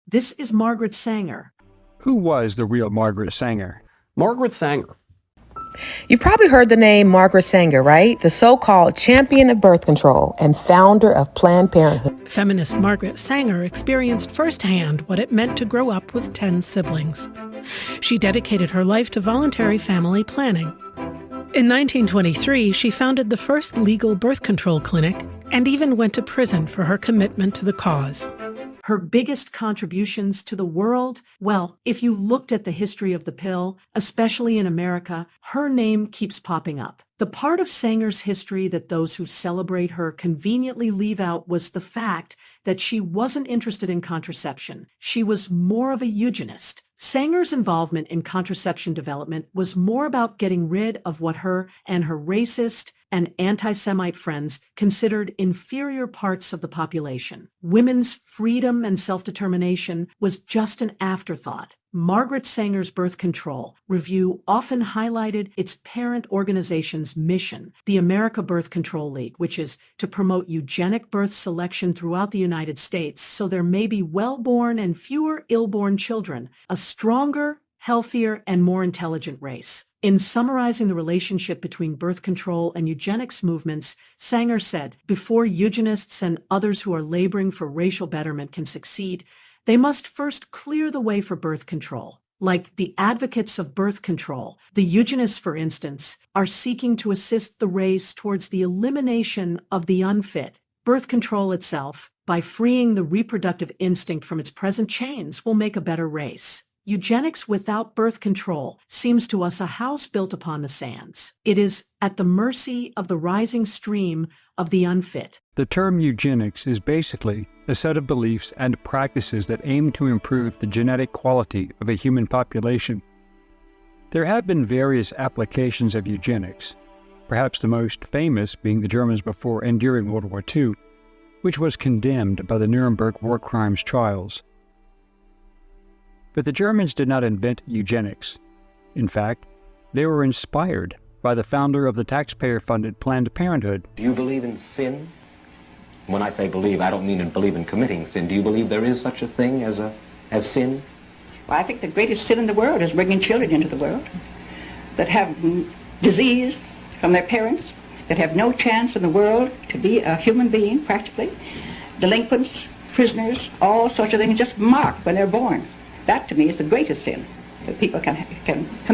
This is Margret Sanger. Who was the real Margret Sanger? Margret Sanger. You've probably heard the name Margret Sanger, right? The so-called champion of birth control and founder of Planned Parenthood. Feminist Margret Sanger experienced firsthand what it meant to grow up with 10 siblings. She dedicated her life to voluntary family planning. In 1923, she founded the first legal birth control clinic and even went to prison for her commitment to the cause. Her biggest contributions to the world? Well, if you looked at the history of the pill, especially in America, her name keeps popping up. The part of Sanger's history that those who celebrate her conveniently leave out was the fact that she wasn't interested in contraception. She was more of a eugenist. Sanger's involvement in contraception development was more about getting rid of what her and her racist and anti-Semite friends considered inferior parts of the population. Women's freedom and self-determination was just an afterthought. Margret Sanger's Birth Control Review often highlighted its parent organization's mission, the America Birth Control League, which is to promote eugenic birth selection throughout the United States so there may be well-born and fewer ill-born children, a stronger, healthier, and more intelligent race. In summarizing the relationship between birth control and eugenics movements, Sanger said, "Before eugenists and others who are laboring for racial betterment can succeed, they must first clear the way for birth control. Like the advocates of birth control, the eugenists, for instance, are seeking to assist the race towards the elimination of the unfit. Birth control itself, by freeing the reproductive instinct from its present chains, will make a better race. Eugenics without birth control seems to us a house built upon the sands. It is at the mercy of the rising stream of the unfit." The term eugenics is basically a set of beliefs and practices that aim to improve the genetic quality of a human population. There have been various applications of eugenics, perhaps the most famous being the Germans before and during World War II, which was condemned by the Nuremberg war crimes trials. But the Germans did not invent eugenics. In fact, they were inspired by the founder of the taxpayer-funded Planned Parenthood. Do you believe in sin? When I say believe, I don't mean believe in committing sin. Do you believe there is such a thing as sin? Well, I think the greatest sin in the world is bringing children into the world that have disease from their parents, that have no chance in the world to be a human being, practically. Delinquents, prisoners, all sorts of things just marked when they're born. That, to me, is the greatest sin that people can commit.